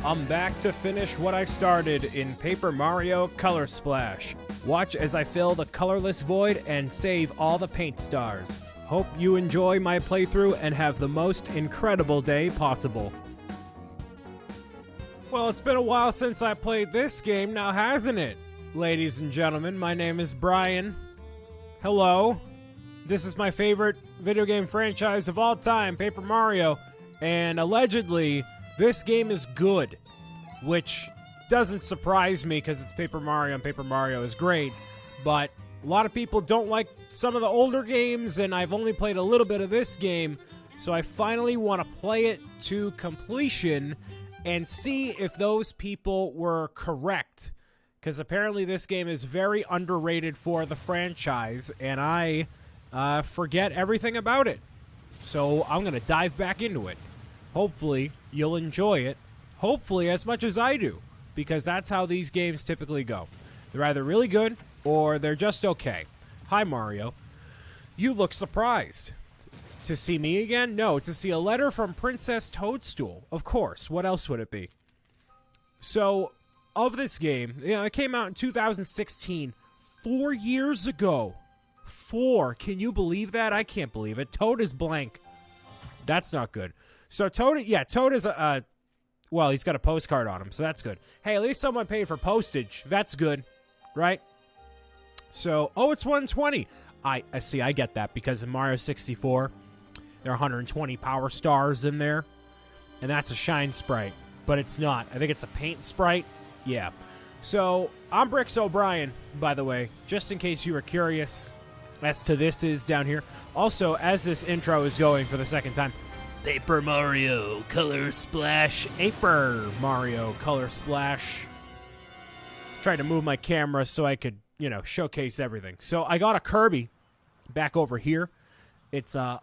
I'm back to finish what I started in Paper Mario Color Splash. Watch as I fill the colorless void and save all the paint stars. Hope you enjoy my playthrough and have the most incredible day possible. Well, it's been a while since I played this game now, hasn't it? Ladies and gentlemen, my name is Brian. Hello. This is my favorite video game franchise of all time, Paper Mario, and allegedly, this game is good, which doesn't surprise me because it's Paper Mario and Paper Mario is great, but a lot of people don't like some of the older games, and I've only played a little bit of this game, so I finally want to play it to completion and see if those people were correct, because apparently this game is very underrated for the franchise, and I forget everything about it. So I'm going to dive back into it. Hopefully, you'll enjoy it. Hopefully, as much as I do. Because that's how these games typically go. They're either really good, or they're just okay. Hi, Mario. You look surprised. To see me again? No, to see a letter from Princess Toadstool. Of course. What else would it be? So, of this game, it came out in 2016. 4 years ago. 4. Can you believe that? I can't believe it. Toad is blank. That's not good. So Toad is well, he's got a postcard on him, so that's good. Hey, at least someone paid for postage. That's good, right? So, it's 120. I see, I get that, because in Mario 64, there are 120 power stars in there, and that's a shine sprite, but it's not. I think it's a paint sprite. Yeah. So, I'm BricksOBrian, by the way, just in case you were curious as to this is down here. Also, as this intro is going for the second time, Paper Mario Color Splash. Paper Mario Color Splash. Tried to move my camera so I could, showcase everything. So I got a Kirby back over here. It's a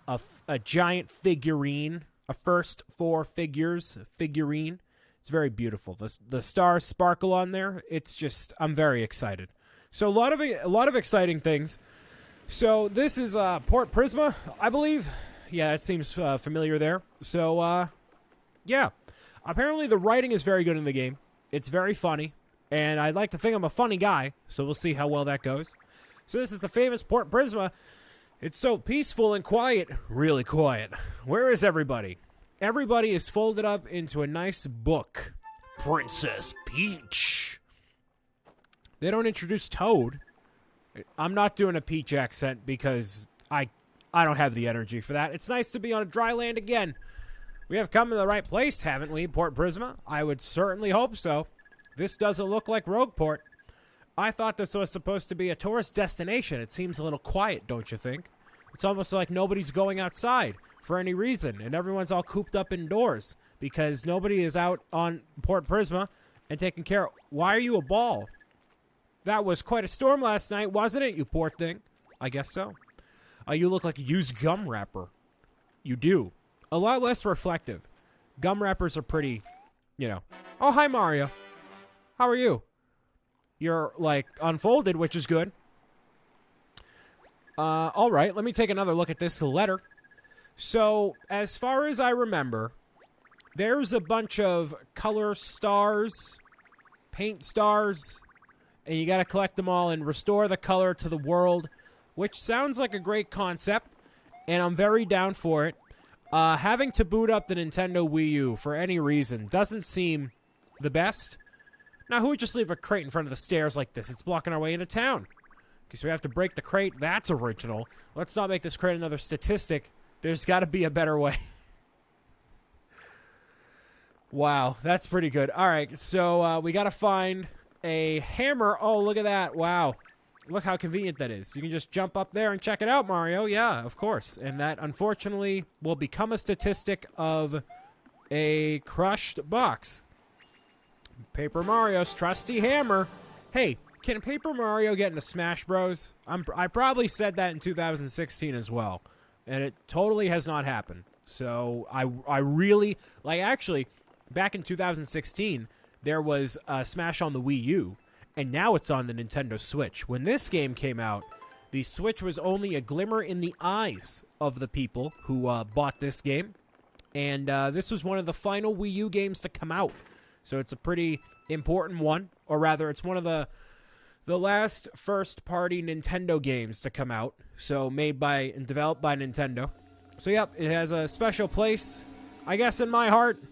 giant figurine, a first 4 figures figurine. It's very beautiful. The stars sparkle on there. It's just, I'm very excited. So a lot of exciting things. So this is Port Prisma, I believe. Yeah, it seems familiar there. So, yeah. Apparently the writing is very good in the game. It's very funny. And I'd like to think I'm a funny guy, so we'll see how well that goes. So this is a famous Port Prisma. It's so peaceful and quiet. Really quiet. Where is everybody? Everybody is folded up into a nice book. Princess Peach. They don't introduce Toad. I'm not doing a Peach accent because I don't have the energy for that. It's nice to be on a dry land again. We have come to the right place, haven't we, Port Prisma? I would certainly hope so. This doesn't look like Rogueport. I thought this was supposed to be a tourist destination. It seems a little quiet, don't you think? It's almost like nobody's going outside for any reason, and everyone's all cooped up indoors because nobody is out on Port Prisma and taking care of... Why are you a ball? That was quite a storm last night, wasn't it, you poor thing? I guess so. You look like a used gum wrapper. You do. A lot less reflective. Gum wrappers are pretty, Oh, hi, Mario. How are you? You're, unfolded, which is good. All right, let me take another look at this letter. So, as far as I remember, there's a bunch of color stars, paint stars, and you got to collect them all and restore the color to the world, which sounds like a great concept, and I'm very down for it. Having to boot up the Nintendo Wii U for any reason doesn't seem the best. Now, who would just leave a crate in front of the stairs like this? It's blocking our way into town. Because we have to break the crate. That's original. Let's not make this crate another statistic. There's got to be a better way. Wow, that's pretty good. All right, so we got to find a hammer. Oh, look at that. Wow. Look how convenient that is. You can just jump up there and check it out, Mario. Yeah, of course. And that, unfortunately, will become a statistic of a crushed box. Paper Mario's trusty hammer. Hey, can Paper Mario get into Smash Bros? I probably said that in 2016 as well. And it totally has not happened. So, I really... actually, back in 2016, there was Smash on the Wii U. And now it's on the Nintendo Switch. When this game came out, the Switch was only a glimmer in the eyes of the people who bought this game. And this was one of the final Wii U games to come out. So it's a pretty important one, or rather, it's one of the last first-party Nintendo games to come out. So made by and developed by Nintendo. So yep, it has a special place, I guess, in my heart.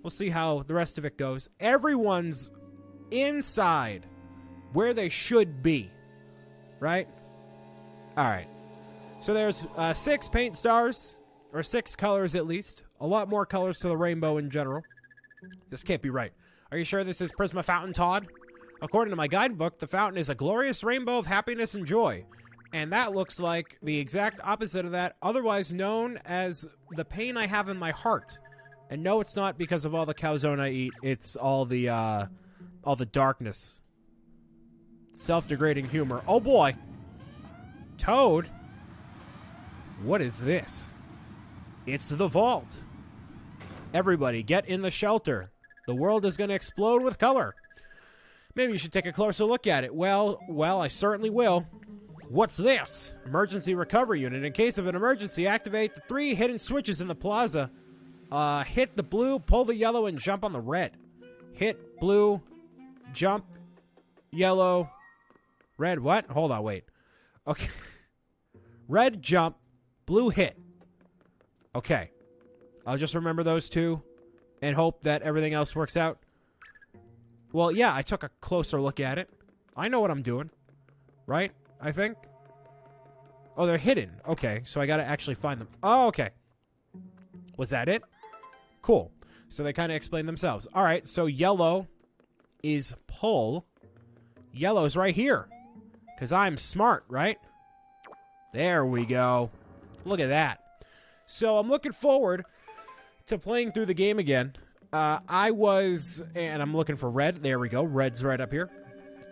We'll see how the rest of it goes. Everyone's inside where they should be, right? All right. So there's 6 paint stars, or 6 colors at least. A lot more colors to the rainbow in general. This can't be right. Are you sure this is Prisma Fountain, Todd? According to my guidebook, the fountain is a glorious rainbow of happiness and joy. And that looks like the exact opposite of that, otherwise known as the pain I have in my heart. And no, it's not because of all the calzone I eat. It's all the darkness. Self-degrading humor. Oh boy. Toad? What is this? It's the vault. Everybody, get in the shelter. The world is going to explode with color. Maybe you should take a closer look at it. Well, I certainly will. What's this? Emergency recovery unit. In case of an emergency, activate the 3 hidden switches in the plaza. Hit the blue, pull the yellow, and jump on the red. Hit blue, jump, yellow, red. What? Hold on, wait. Okay. Red, jump, blue, hit. Okay. I'll just remember those 2 and hope that everything else works out. Well, yeah, I took a closer look at it. I know what I'm doing. Right? I think. Oh, they're hidden. Okay, so I gotta actually find them. Oh, okay. Was that it? Cool. So they kind of explain themselves. All right, so yellow is pull. Yellow's right here. Because I'm smart, right? There we go. Look at that. So I'm looking forward to playing through the game again. And I'm looking for red. There we go. Red's right up here.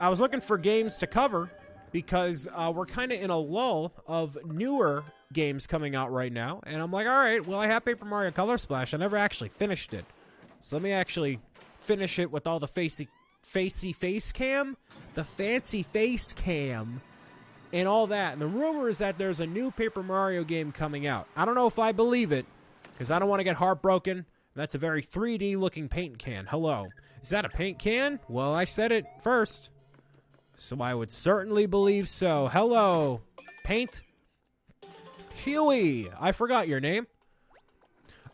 I was looking for games to cover because we're kind of in a lull of newer games coming out right now. And I'm like, all right, well, I have Paper Mario Color Splash. I never actually finished it. So let me actually finish it with all the facey face cam, the fancy face cam, and all that. And the rumor is that there's a new Paper Mario game coming out. I don't know if I believe it, because I don't want to get heartbroken. That's a very 3D looking paint can. Hello. Is that a paint can? Well, I said it first. So I would certainly believe so. Hello, paint. Huey, I forgot your name.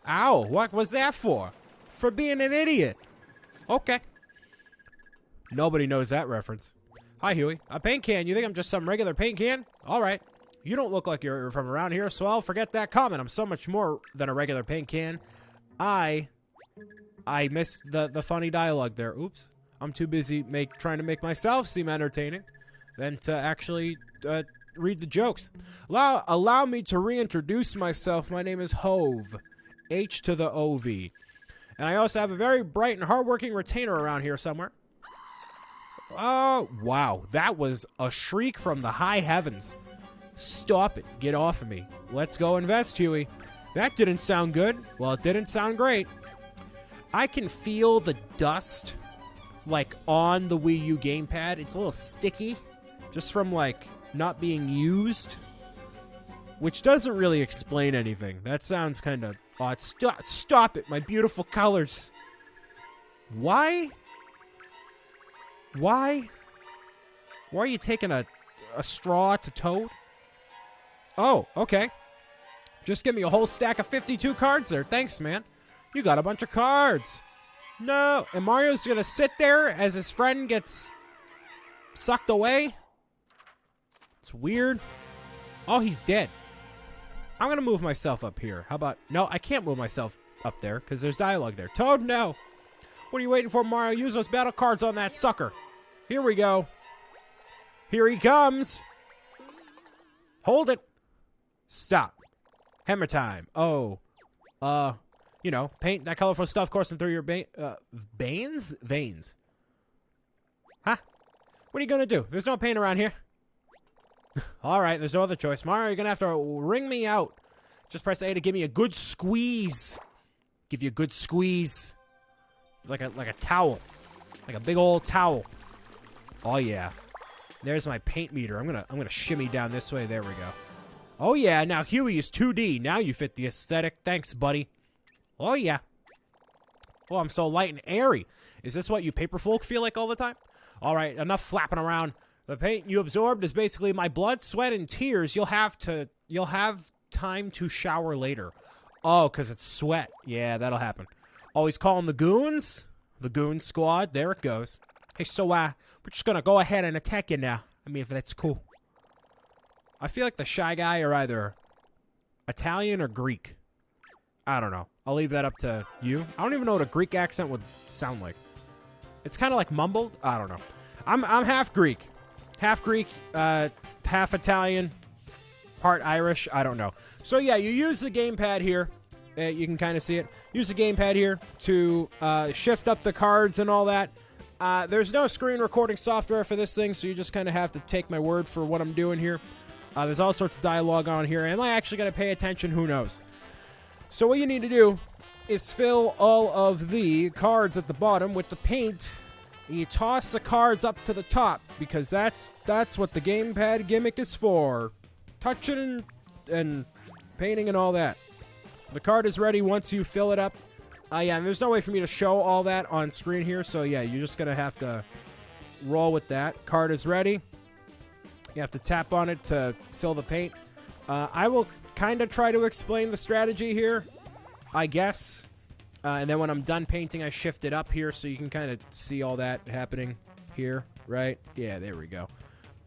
Ow, what was that for? For being an idiot. Okay. Nobody knows that reference. Hi, Huey. A paint can. You think I'm just some regular paint can? All right. You don't look like you're from around here, so I'll forget that comment. I'm so much more than a regular paint can. I missed the funny dialogue there. Oops. I'm too busy trying to make myself seem entertaining than to actually read the jokes. Allow me to reintroduce myself. My name is Hove. H to the O-V. And I also have a very bright and hardworking retainer around here somewhere. Oh, wow. That was a shriek from the high heavens. Stop it. Get off of me. Let's go invest, Huey. That didn't sound good. Well, it didn't sound great. I can feel the dust, like, on the Wii U gamepad. It's a little sticky, just from, like, not being used, which doesn't really explain anything. That sounds kind of odd. Stop it, my beautiful colors. Why? Why are you taking a straw to Toad? Oh, okay. Just give me a whole stack of 52 cards there. Thanks, man. You got a bunch of cards. No. And Mario's going to sit there as his friend gets sucked away? It's weird. Oh, he's dead. I'm going to move myself up here. How about... No, I can't move myself up there because there's dialogue there. Toad, no. What are you waiting for, Mario? Use those battle cards on that sucker. Here we go. Here he comes. Hold it. Stop. Hammer time. Oh. You know, paint that colorful stuff coursing through your veins? Veins. Huh? What are you gonna do? There's no paint around here. Alright, there's no other choice. Mario, you're gonna have to wring me out. Just press A to give me a good squeeze. Give you a good squeeze. Like a towel. Like a big old towel. Oh yeah. There's my paint meter. I'm gonna shimmy down this way. There we go. Oh yeah, now Huey is 2D. Now you fit the aesthetic. Thanks, buddy. Oh yeah. Oh, I'm so light and airy. Is this what you paper folk feel like all the time? All right, enough flapping around. The paint you absorbed is basically my blood, sweat, and tears. You'll have time to shower later. Oh, because it's sweat. Yeah, that'll happen. Always calling the goons. The goon squad. There it goes. Hey, so, we're just going to go ahead and attack you now. I mean, if that's cool. I feel like the Shy Guy are either Italian or Greek. I don't know. I'll leave that up to you. I don't even know what a Greek accent would sound like. It's kind of like mumbled. I don't know. I'm half Greek. Half Italian, part Irish. I don't know. So, yeah, you use the gamepad here. You can kind of see it. Use the gamepad here to shift up the cards and all that. There's no screen recording software for this thing, so you just kind of have to take my word for what I'm doing here. There's all sorts of dialogue on here. Am I actually going to pay attention? Who knows? So what you need to do is fill all of the cards at the bottom with the paint. You toss the cards up to the top, because that's what the gamepad gimmick is for. Touching and painting and all that. The card is ready once you fill it up. Yeah, and there's no way for me to show all that on screen here, so yeah, you're just going to have to roll with that. Card is ready. You have to tap on it to fill the paint. I will kind of try to explain the strategy here, I guess. And then when I'm done painting, I shift it up here so you can kind of see all that happening here, right? Yeah, there we go.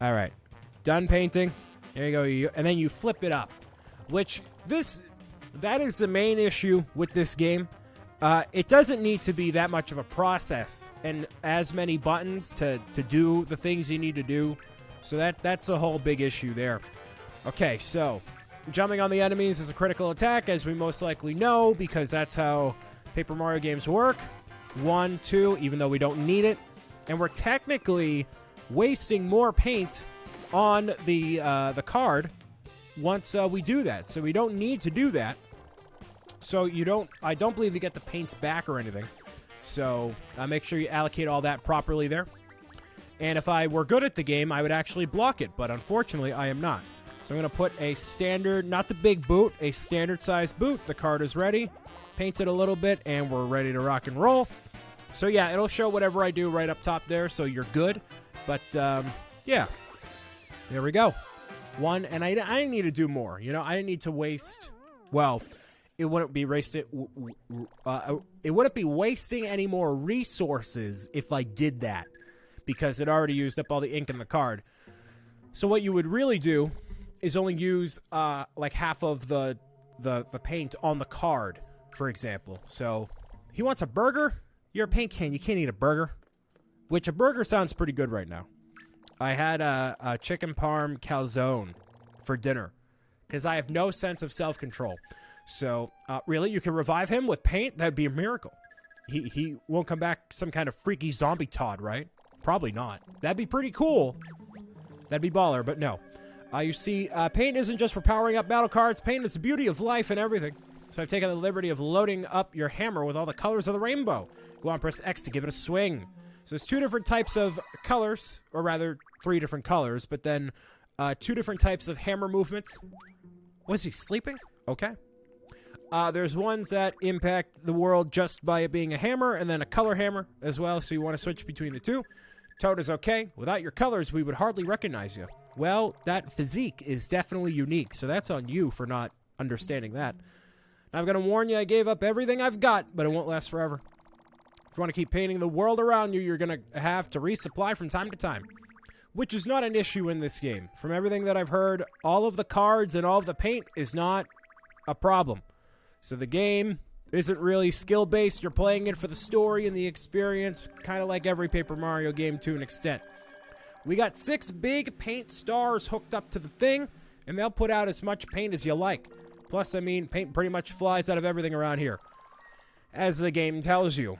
All right. Done painting. There you go. And then you flip it up, which that is the main issue with this game. It doesn't need to be that much of a process and as many buttons to do the things you need to do. So that's a whole big issue there. Okay, so jumping on the enemies is a critical attack, as we most likely know, because that's how Paper Mario games work. 1, 2, even though we don't need it. And we're technically wasting more paint on the card once we do that. So we don't need to do that. So I don't believe you get the paints back or anything. So make sure you allocate all that properly there. And if I were good at the game, I would actually block it. But unfortunately, I am not. So I'm going to put a standard, not the big boot, a standard size boot. The card is ready. Paint it a little bit, and we're ready to rock and roll. So yeah, it'll show whatever I do right up top there, so you're good. But yeah, there we go. One, and I didn't need to do more. You know, I didn't need to waste. Well, it wouldn't be wasted. It wouldn't be wasting any more resources if I did that, because it already used up all the ink in the card. So what you would really do is only use like half of the paint on the card, for example. So he wants a burger. You're a paint can. You can't eat a burger. Which a burger sounds pretty good right now. I had a chicken parm calzone for dinner because I have no sense of self-control. So really, you can revive him with paint. That'd be a miracle. He won't come back some kind of freaky zombie Todd, right? Probably not. That'd be pretty cool. That'd be baller, but no. You see, paint isn't just for powering up battle cards. Paint is the beauty of life and everything. So I've taken the liberty of loading up your hammer with all the colors of the rainbow. Go on, press X to give it a swing. So there's 2 different types of colors, or rather 3 different colors, but then 2 different types of hammer movements. Was he sleeping? Okay. There's ones that impact the world just by it being a hammer, and then a color hammer as well, so you want to switch between the 2. Toad is okay. Without your colors, we would hardly recognize you. Well, that physique is definitely unique, so that's on you for not understanding that. Now, I'm going to warn you, I gave up everything I've got, but it won't last forever. If you want to keep painting the world around you, you're going to have to resupply from time to time, which is not an issue in this game. From everything that I've heard, all of the cards and all of the paint is not a problem. So the game isn't really skill-based. You're playing it for the story and the experience, kind of like every Paper Mario game to an extent. We got 6 big paint stars hooked up to the thing, and they'll put out as much paint as you like. Plus, I mean, paint pretty much flies out of everything around here, as the game tells you.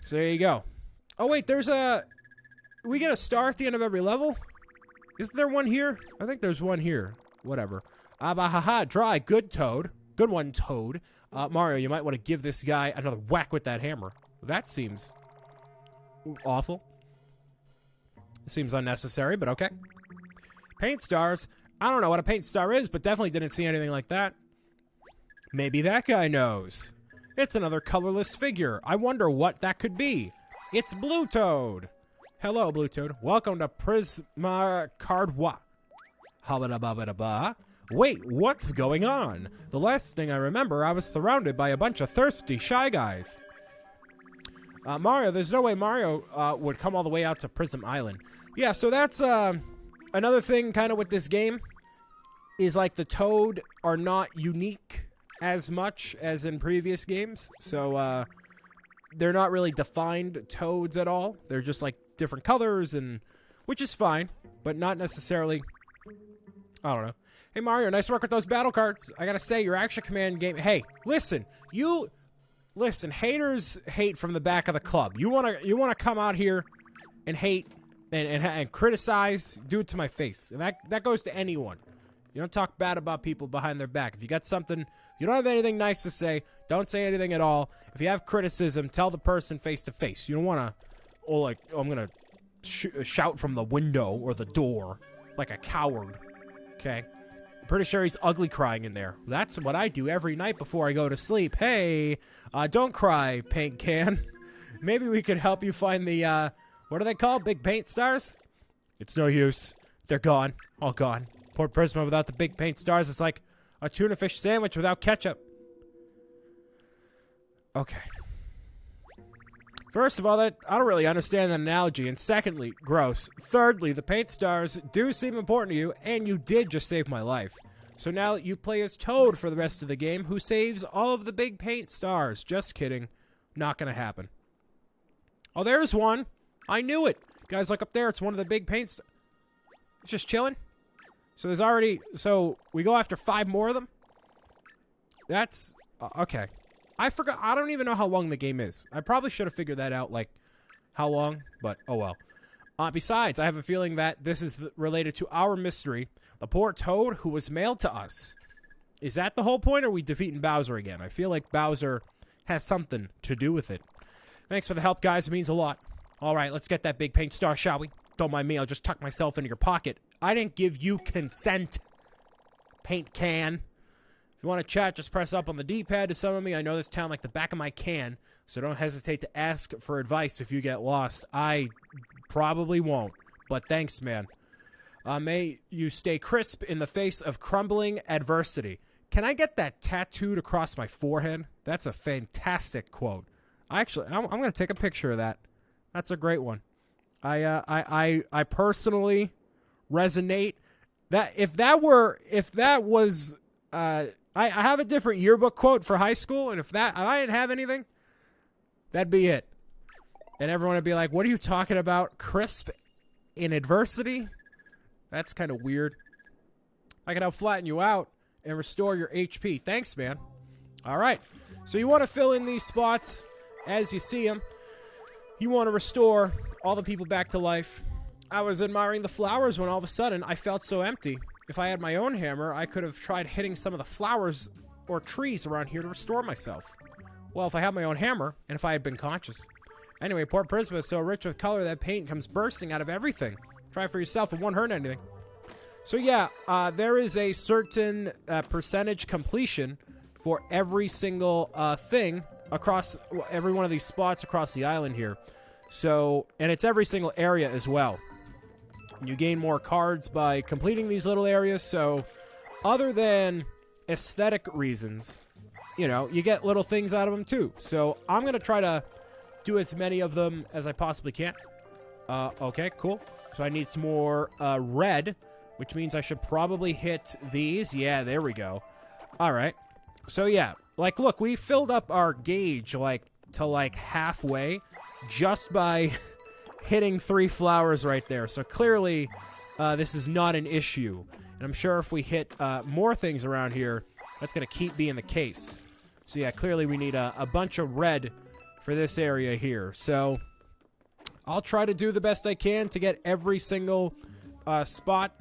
So there you go. Oh, wait, we get a star at the end of every level? Isn't there one here? I think there's one here. Whatever. Abahaha, dry. Good, Toad. Good one, Toad. Mario, you might want to give this guy another whack with that hammer. That seems awful. Seems unnecessary, but okay. Paint stars. I don't know what a paint star is, but definitely didn't see anything like that. Maybe that guy knows. It's another colorless figure. I wonder what that could be. It's Blue Toad. Hello, Blue Toad. Welcome to Prisma Cardwa. Habba-da-ba-ba-da-ba. Wait, what's going on? The last thing I remember, I was surrounded by a bunch of thirsty Shy Guys. Mario, there's no way Mario would come all the way out to Prism Island. Yeah, so that's another thing kind of with this game is like the Toad are not unique as much as in previous games. So they're not really defined Toads at all. They're just like different colors, and which is fine, but not necessarily. I don't know. Hey Mario, nice work with those battle cards. I gotta say, your Action Command game. Hey, listen, listen. Haters hate from the back of the club. You wanna come out here and hate and criticize? Do it to my face. And that goes to anyone. You don't talk bad about people behind their back. If you got something, you don't have anything nice to say, don't say anything at all. If you have criticism, tell the person face to face. You don't want to, oh, like, oh, I'm going to shout from the window or the door like a coward. Okay? I'm pretty sure he's ugly crying in there. That's what I do every night before I go to sleep. Hey, don't cry, paint can. Maybe we could help you find the, what are they called? Big paint stars? It's no use. They're gone. All gone. Poor Prisma without the big paint stars. It's like a tuna fish sandwich without ketchup. Okay. First of all, I don't really understand that analogy. And secondly, gross. Thirdly, the paint stars do seem important to you, and you did just save my life. So now you play as Toad for the rest of the game, who saves all of the big paint stars. Just kidding. Not gonna happen. Oh, there's one. I knew it. Guys, look up there. It's one of the big paint stars. It's just chilling. So there's already, so we go after 5 more of them? That's, okay. I forgot, I don't even know how long the game is. I probably should have figured that out, like, how long, but oh well. Besides, I have a feeling that this is related to our mystery. The poor Toad who was mailed to us. Is that the whole point, or are we defeating Bowser again? I feel like Bowser has something to do with it. Thanks for the help, guys. It means a lot. All right, let's get that big paint star, shall we? Don't mind me, I'll just tuck myself into your pocket. I didn't give you consent, paint can. If you want to chat, just press up on the D-pad to summon me. I know this town like the back of my can, so don't hesitate to ask for advice if you get lost. I probably won't, but thanks, man. May you stay crisp in the face of crumbling adversity. Can I get that tattooed across my forehead? That's a fantastic quote. I'm going to take a picture of that. That's a great one. I personally resonate that if that was I have a different yearbook quote for high school, and if I didn't have anything, that'd be it. And everyone would be like, what are you talking about? Crisp in adversity? That's kind of weird. I can help flatten you out and restore your HP. Thanks, man. All right. So you want to fill in these spots as you see them. You want to restore all the people back to life. I was admiring the flowers when all of a sudden I felt so empty. If I had my own hammer, I could have tried hitting some of the flowers or trees around here to restore myself. Well, if I had my own hammer, and if I had been conscious. Anyway, poor Prisma is so rich with color that paint comes bursting out of everything. Try it for yourself, it won't hurt anything. So yeah, there is a certain percentage completion for every single thing across every one of these spots across the island here. So, and it's every single area as well. You gain more cards by completing these little areas, so other than aesthetic reasons, you know, you get little things out of them too. So I'm going to try to do as many of them as I possibly can. Okay, cool. So I need some more red, which means I should probably hit these. Yeah, there we go. All right. So yeah, like, look, we filled up our gauge like to like halfway just by hitting 3 flowers right there. So clearly this is not an issue. And I'm sure if we hit more things around here, that's going to keep being the case. So yeah, clearly we need a bunch of red for this area here. So I'll try to do the best I can to get every single spot.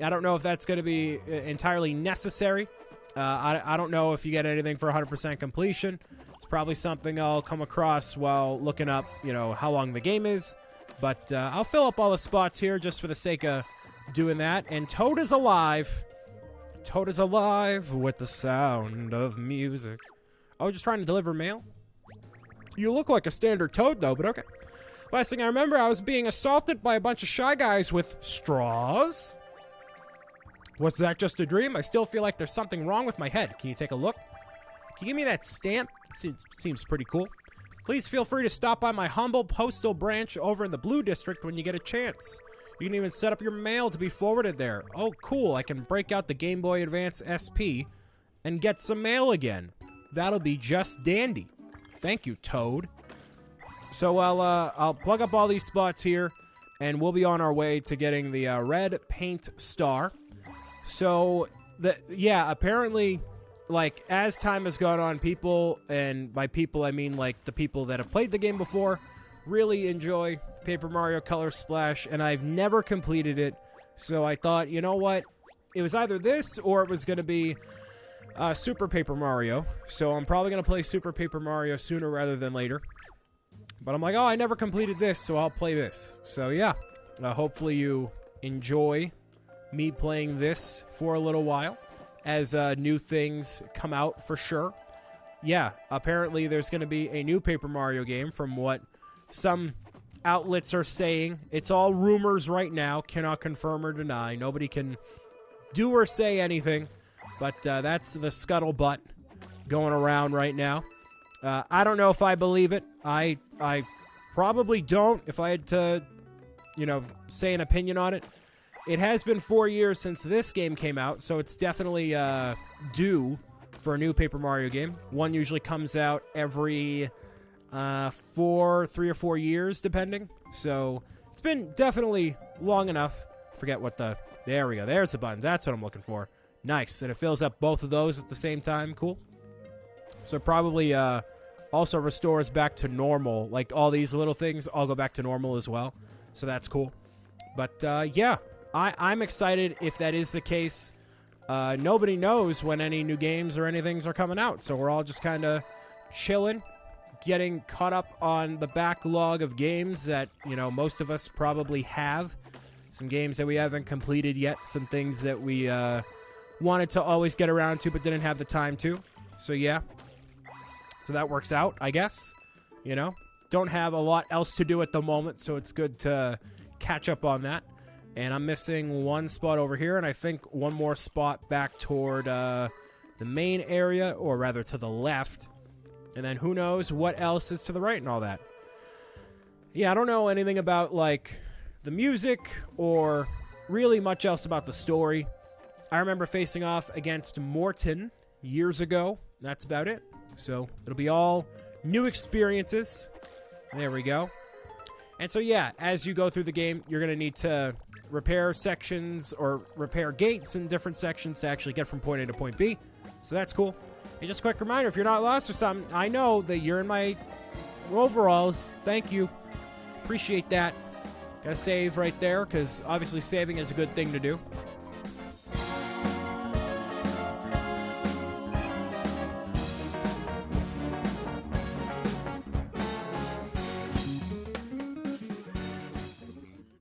I don't know if that's going to be entirely necessary. I don't know if you get anything for 100% completion. It's probably something I'll come across while looking up, you know, how long the game is. But I'll fill up all the spots here just for the sake of doing that. And Toad is alive. Toad is alive with the sound of music. Oh, just trying to deliver mail? You look like a standard Toad, though, but okay. Last thing I remember, I was being assaulted by a bunch of shy guys with straws. Was that just a dream? I still feel like there's something wrong with my head. Can you take a look? Can you give me that stamp? It seems pretty cool. Please feel free to stop by my humble postal branch over in the Blue District when you get a chance. You can even set up your mail to be forwarded there. Oh, cool. I can break out the Game Boy Advance SP and get some mail again. That'll be just dandy. Thank you, Toad. So I'll plug up all these spots here, and we'll be on our way to getting the red paint star. So, apparently, like, as time has gone on, people, and by people I mean, like, the people that have played the game before, really enjoy Paper Mario Color Splash, and I've never completed it, so I thought, you know what, it was either this, or it was going to be Super Paper Mario, so I'm probably going to play Super Paper Mario sooner rather than later. But I'm like, oh, I never completed this, so I'll play this. So, yeah, hopefully you enjoy me playing this for a little while as new things come out for sure. Yeah, apparently there's going to be a new Paper Mario game from what some outlets are saying. It's all rumors right now, cannot confirm or deny. Nobody can do or say anything, but that's the scuttlebutt going around right now. I don't know if I believe it. I probably don't, if I had to, say an opinion on it. It has been 4 years since this game came out, so it's definitely due for a new Paper Mario game. One usually comes out every 3 or 4 years, depending. So it's been definitely long enough. Forget what there we go. There's the buttons. That's what I'm looking for. Nice. And it fills up both of those at the same time. Cool. So probably also restores back to normal. Like all these little things all go back to normal as well. So that's cool. But yeah, I'm excited if that is the case. Nobody knows when any new games or anything are coming out. So we're all just kind of chilling, getting caught up on the backlog of games that, most of us probably have. Some games that we haven't completed yet. Some things that we wanted to always get around to but didn't have the time to. So yeah. So that works out, I guess. Don't have a lot else to do at the moment, so it's good to catch up on that. And I'm missing one spot over here, and I think one more spot back toward the main area, or rather to the left. And then who knows what else is to the right and all that. Yeah, I don't know anything about, like, the music or really much else about the story. I remember facing off against Morton years ago. That's about it. So it'll be all new experiences. There we go. And so, yeah, as you go through the game, you're going to need to repair sections or repair gates in different sections to actually get from point A to point B. So that's cool. And just a quick reminder, if you're not lost or something, I know that you're in my overalls. Thank you. Appreciate that. Gotta save right there, because obviously saving is a good thing to do.